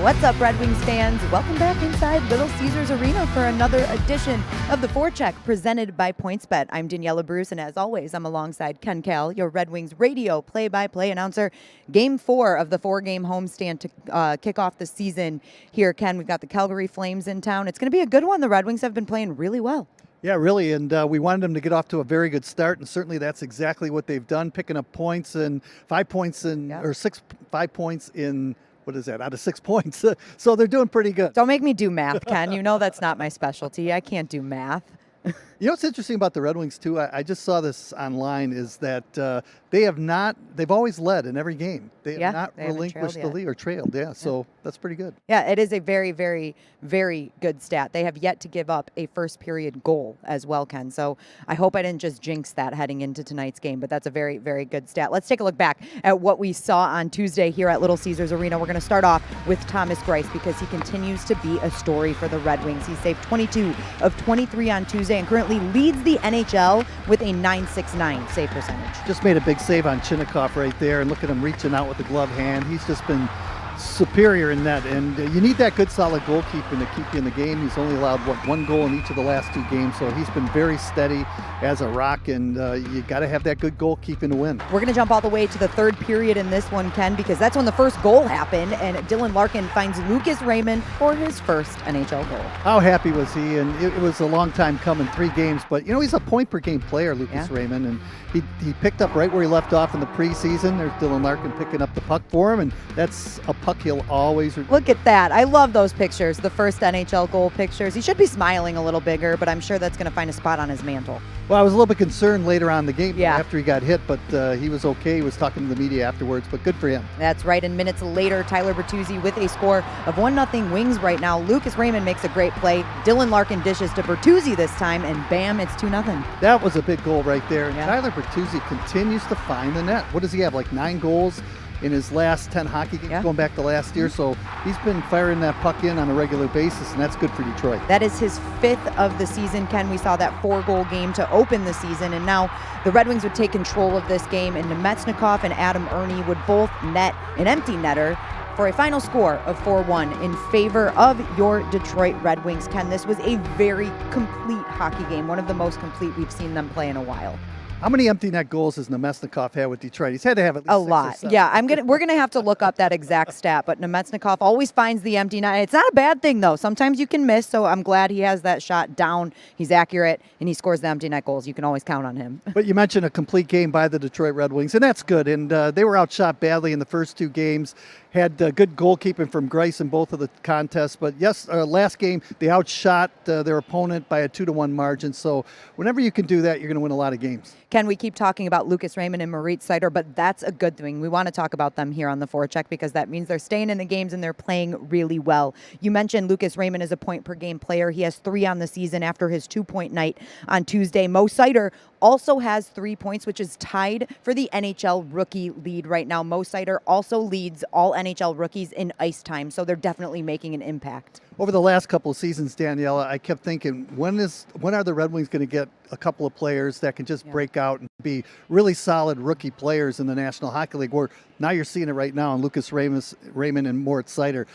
What's up, Red Wings fans? Welcome back inside Little Caesars Arena for another edition of the Forecheck presented by PointsBet. I'm Daniella Bruce, and as always, I'm alongside Ken Kal, your Red Wings radio play-by-play announcer. Game 4 of the 4-game homestand to kick off the season here. Ken, we've got the Calgary Flames in town. It's going to be a good one. The Red Wings have been playing really well. Yeah, really, and we wanted them to get off to a very good start, and certainly that's exactly what they've done, picking up points and 5 points in, or 5 points in, what is that, out of 6 points. So they're doing pretty good. Don't make me do math, Ken. You know that's not my specialty. I can't do math. You know what's interesting about the Red Wings, too? I just saw this online, is that they've always led in every game. They have not relinquished the lead or trailed. So that's pretty good. Yeah, it is a very, very, very good stat. They have yet to give up a first period goal as well, Ken. So I hope I didn't just jinx that heading into tonight's game, but that's a very, very good stat. Let's take a look back at what we saw on Tuesday here at Little Caesars Arena. We're going to start off with Thomas Greiss because he continues to be a story for the Red Wings. He saved 22 of 23 on Tuesday and currently leads the NHL with a .969 save percentage. Just made a big save on Chinnikov right there, and look at him reaching out with the glove hand. He's just been superior in that, and you need that good solid goalkeeping to keep you in the game. He's only allowed one goal in each of the last 2 games, so he's been very steady as a rock, and you got to have that good goalkeeping to win. We're going to jump all the way to the third period in this one, Ken, because that's when the first goal happened, and Dylan Larkin finds Lucas Raymond for his first NHL goal. How happy was he? And it was a long time coming, 3 games, but you know, he's a point per game player, Lucas Raymond, and he picked up right where he left off in the preseason. There's Dylan Larkin picking up the puck for him, and that's a puck he'll always look at that. I love those pictures, the first NHL goal pictures. He should be smiling a little bigger, but I'm sure that's going to find a spot on his mantle. Well, I was a little bit concerned later on in the game after he got hit, but he was okay. He was talking to the media afterwards, but good for him. That's right. And minutes later, Tyler Bertuzzi with a score of 1-0 Wings right now. Lucas Raymond makes a great play. Dylan Larkin dishes to Bertuzzi this time, and bam, it's 2-0. That was a big goal right there. And Tyler Bertuzzi continues to find the net. What does he have, like 9 goals in his last 10 hockey games going back to last year? So he's been firing that puck in on a regular basis, and that's good for Detroit. That is his 5th of the season, Ken. We saw that 4-goal game to open the season, and now the Red Wings would take control of this game, and Nemetsnikov and Adam Ernie would both net an empty netter for a final score of 4-1 in favor of your Detroit Red Wings. Ken, this was a very complete hockey game, one of the most complete we've seen them play in a while. How many empty net goals has Nemetsnikov had with Detroit? He's had to have at least a lot. Yeah, we're gonna have to look up that exact stat. But Nemetsnikov always finds the empty net. It's not a bad thing though. Sometimes you can miss, so I'm glad he has that shot down. He's accurate and he scores the empty net goals. You can always count on him. But you mentioned a complete game by the Detroit Red Wings, and that's good. And they were outshot badly in the first 2 games. Had good goalkeeping from Greiss in both of the contests. But last game they outshot their opponent by a 2-1 margin. So whenever you can do that, you're going to win a lot of games. Ken, we keep talking about Lucas Raymond and Moritz Seider, but that's a good thing. We want to talk about them here on the Forecheck because that means they're staying in the games and they're playing really well. You mentioned Lucas Raymond is a point-per-game player. He has 3 on the season after his 2-point night on Tuesday. Mo Seider also has 3 points, which is tied for the NHL rookie lead right now. Mo Seider also leads all NHL rookies in ice time, so they're definitely making an impact. Over the last couple of seasons, Daniella, I kept thinking, when are the Red Wings going to get a couple of players that can just break out and be really solid rookie players in the National Hockey League? Where now you're seeing it right now in Lucas Raymond and Moritz Seider.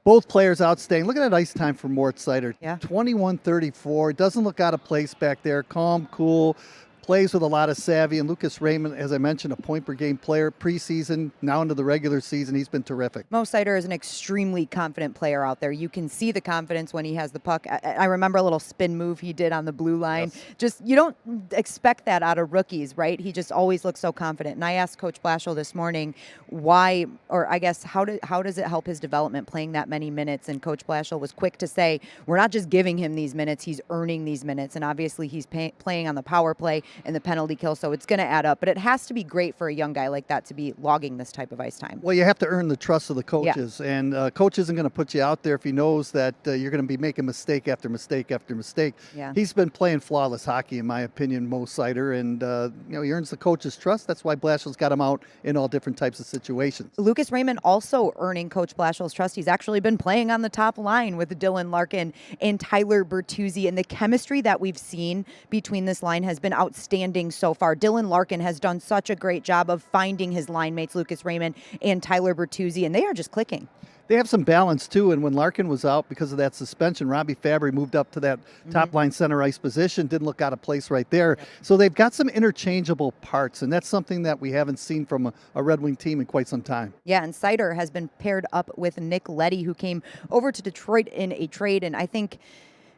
Both players outstanding. Look at that ice time for Moritz Seider. 21:34. Doesn't look out of place back there. Calm, cool. Plays with a lot of savvy, and Lucas Raymond, as I mentioned, a point-per-game player preseason, now into the regular season. He's been terrific. Mo Seider is an extremely confident player out there. You can see the confidence when he has the puck. I remember a little spin move he did on the blue line. Just, you don't expect that out of rookies, right? He just always looks so confident. And I asked Coach Blashill this morning why, or I guess how does it help his development playing that many minutes? And Coach Blashill was quick to say, we're not just giving him these minutes, he's earning these minutes. And obviously he's playing on the power play and the penalty kill, so it's going to add up. But it has to be great for a young guy like that to be logging this type of ice time. Well, you have to earn the trust of the coaches, and coach isn't going to put you out there if he knows that you're going to be making mistake after mistake after mistake. He's been playing flawless hockey, in my opinion, Mo Seider, and he earns the coach's trust. That's why Blashill's got him out in all different types of situations. Lucas Raymond also earning Coach Blashill's trust. He's actually been playing on the top line with Dylan Larkin and Tyler Bertuzzi, and the chemistry that we've seen between this line has been outstanding. outstanding so far. Dylan Larkin has done such a great job of finding his line mates, Lucas Raymond and Tyler Bertuzzi, and they are just clicking. They have some balance, too, and when Larkin was out because of that suspension, Robbie Fabry moved up to that top-line center ice position, didn't look out of place right there. So they've got some interchangeable parts, and that's something that we haven't seen from a Red Wing team in quite some time. Yeah, and Sider has been paired up with Nick Leddy, who came over to Detroit in a trade, and I think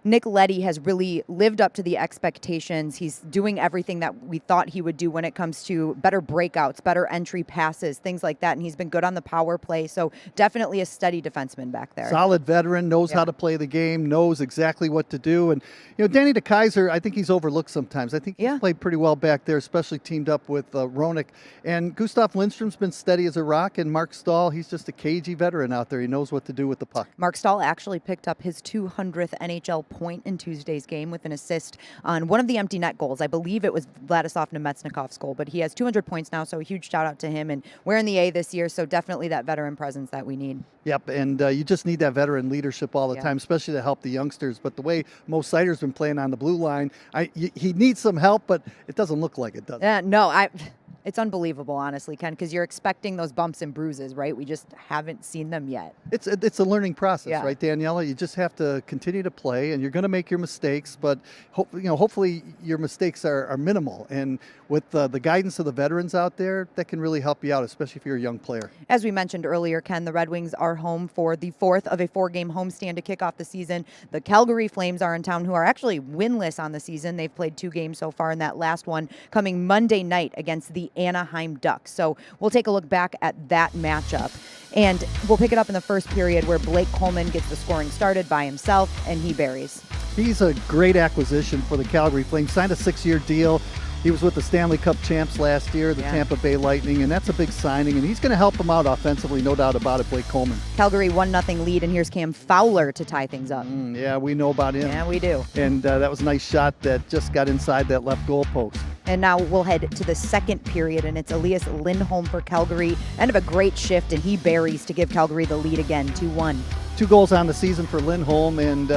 Nick Leddy has really lived up to the expectations. He's doing everything that we thought he would do when it comes to better breakouts, better entry passes, things like that. And he's been good on the power play. So definitely a steady defenseman back there. Solid veteran, knows how to play the game, knows exactly what to do. And, Danny DeKeyser, I think he's overlooked sometimes. I think he's played pretty well back there, especially teamed up with Roenick. And Gustav Lindstrom's been steady as a rock. And Mark Stahl, he's just a cagey veteran out there. He knows what to do with the puck. Mark Stahl actually picked up his 200th NHL point in Tuesday's game with an assist on one of the empty net goals. I believe it was Vladislav Nemetsnikov's goal, but he has 200 points now, so a huge shout out to him. And we're in the A this year, so definitely that veteran presence that we need. Yep, and you just need that veteran leadership all the time, especially to help the youngsters. But the way Mo Sider's been playing on the blue line, he needs some help, but it doesn't look like it, does it? No, it's unbelievable, honestly, Ken, because you're expecting those bumps and bruises, right? We just haven't seen them yet. It's a learning process, right, Daniella? You just have to continue to play, and you're going to make your mistakes, but hopefully your mistakes are minimal. And with the guidance of the veterans out there, that can really help you out, especially if you're a young player. As we mentioned earlier, Ken, the Red Wings are home for the fourth of a 4-game homestand to kick off the season. The Calgary Flames are in town, who are actually winless on the season. They've played 2 games so far, in that last one coming Monday night against the Anaheim Ducks. So we'll take a look back at that matchup. And we'll pick it up in the first period, where Blake Coleman gets the scoring started by himself, and he buries. He's a great acquisition for the Calgary Flames. Signed a 6-year deal. He was with the Stanley Cup champs last year, the Tampa Bay Lightning, and that's a big signing, and he's going to help them out offensively, no doubt about it, Blake Coleman. Calgary 1-0 lead, and here's Cam Fowler to tie things up. Yeah, we know about him. Yeah, we do. And that was a nice shot that just got inside that left goal post. And now we'll head to the second period, and it's Elias Lindholm for Calgary. End of a great shift, and he buries to give Calgary the lead again, 2-1. 2 goals on the season for Lindholm, and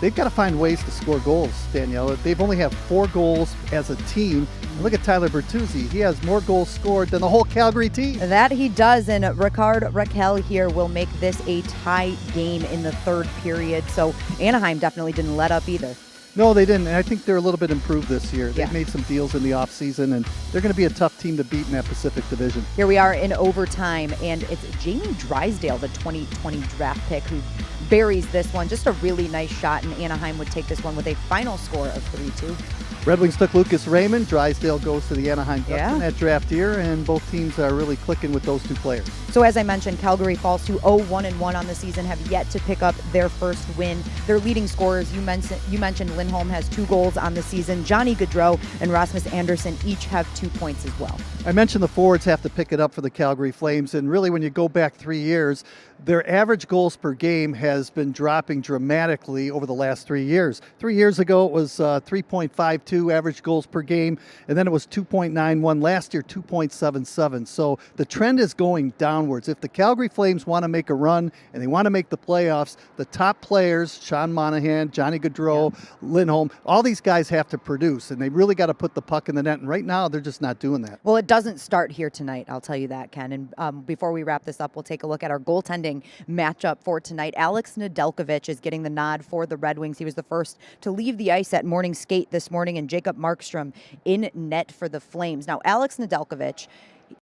they've got to find ways to score goals, Daniella. They've only have 4 goals as a team. And look at Tyler Bertuzzi. He has more goals scored than the whole Calgary team. That he does, and Ricard Raquel here will make this a tie game in the third period. So Anaheim definitely didn't let up either. No, they didn't, and I think they're a little bit improved this year. They've made some deals in the offseason, and they're going to be a tough team to beat in that Pacific Division. Here we are in overtime, and it's Jamie Drysdale, the 2020 draft pick, who buries this one. Just a really nice shot, and Anaheim would take this one with a final score of 3-2. Red Wings took Lucas Raymond. Drysdale goes to the Anaheim Ducks in that draft year, and both teams are really clicking with those 2 players. So as I mentioned, Calgary falls to 0-1-1 on the season, have yet to pick up their first win. Their leading scorers, you mentioned Lindholm has 2 goals on the season. Johnny Gaudreau and Rasmus Andersson each have 2 points as well. I mentioned the forwards have to pick it up for the Calgary Flames, and really when you go back 3 years, their average goals per game has been dropping dramatically over the last 3 years. 3 years ago, it was 3.52 average goals per game, and then it was 2.91. Last year, 2.77. So the trend is going downwards. If the Calgary Flames want to make a run and they want to make the playoffs, the top players, Sean Monahan, Johnny Gaudreau, Lindholm, all these guys have to produce, and they really got to put the puck in the net, and right now they're just not doing that. Well, it doesn't start here tonight, I'll tell you that, Ken. And before we wrap this up, we'll take a look at our goaltending matchup for tonight. Alex Nedeljkovic is getting the nod for the Red Wings. He was the first to leave the ice at morning skate this morning, and Jacob Markstrom in net for the Flames. Now, Alex Nedeljkovic,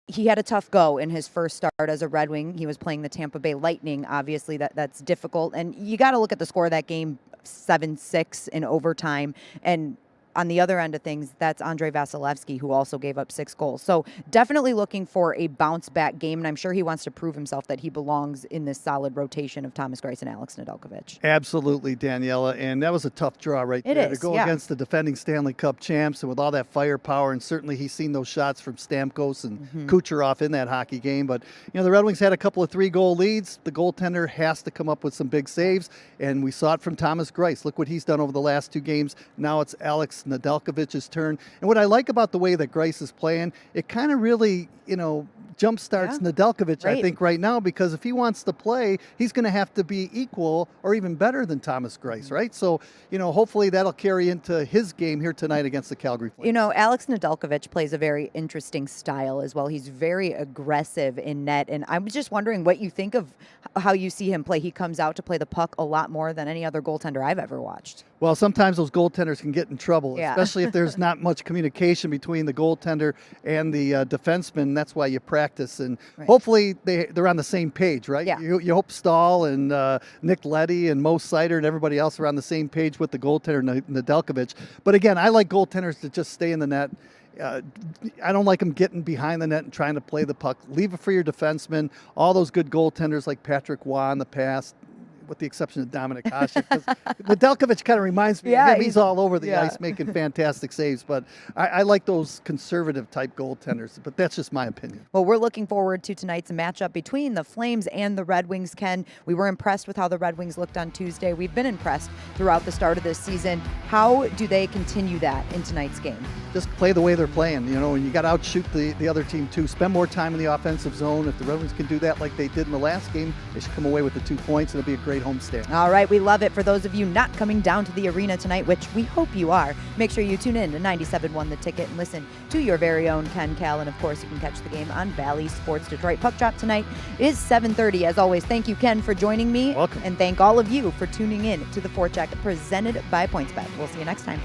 he had a tough go in his first start as a Red Wing. He was playing the Tampa Bay Lightning. Obviously, that's difficult. And you got to look at the score of that game, 7-6 in overtime. And on the other end of things, that's Andrei Vasilevsky, who also gave up 6 goals. So definitely looking for a bounce-back game, and I'm sure he wants to prove himself that he belongs in this solid rotation of Thomas Greiss and Alex Nedeljkovic. Absolutely, Daniella, and that was a tough draw right there. To go against the defending Stanley Cup champs, and with all that firepower, and certainly he's seen those shots from Stamkos and Kucherov in that hockey game. But, the Red Wings had a couple of 3-goal leads. The goaltender has to come up with some big saves, and we saw it from Thomas Greiss. Look what he's done over the last 2 games. Now it's Alex Nedeljkovic's turn. And what I like about the way that Greiss is playing, it kind of really, jumpstarts Nedeljkovic, I think, right now, because if he wants to play, he's going to have to be equal or even better than Thomas Greiss, right? So, hopefully that'll carry into his game here tonight against the Calgary Flames. Alex Nedeljkovic plays a very interesting style as well. He's very aggressive in net, and I'm just wondering what you think of how you see him play. He comes out to play the puck a lot more than any other goaltender I've ever watched. Well, sometimes those goaltenders can get in trouble, especially if there's not much communication between the goaltender and the defenseman. That's why you practice, and hopefully they're on the same page, right? Yeah. You hope Stahl and Nick Leddy and Mo Seider and everybody else are on the same page with the goaltender, Nedeljkovic. But again, I like goaltenders to just stay in the net. I don't like them getting behind the net and trying to play the puck. Leave it for your defensemen. All those good goaltenders like Patrick Waugh in the past, with the exception of Dominik Hasek. Nedeljkovic kind of reminds me of him. He's all over the ice making fantastic saves, but I like those conservative type goaltenders, but that's just my opinion. Well, we're looking forward to tonight's matchup between the Flames and the Red Wings, Ken. We were impressed with how the Red Wings looked on Tuesday. We've been impressed throughout the start of this season. How do they continue that in tonight's game? Just play the way they're playing, and you got to outshoot the other team too. Spend more time in the offensive zone. If the Red Wings can do that like they did in the last game, they should come away with the 2 points. It'll be a great homestand. All right, we love it. For those of you not coming down to the arena tonight, which we hope you are, make sure you tune in to 97.1 The Ticket and listen to your very own Ken, Kal, and of course you can catch the game on Valley Sports Detroit. Puck drop tonight is 7:30. As always, thank you, Ken, for joining me. Welcome. And thank all of you for tuning in to the Forecheck presented by PointsBet. We'll see you next time.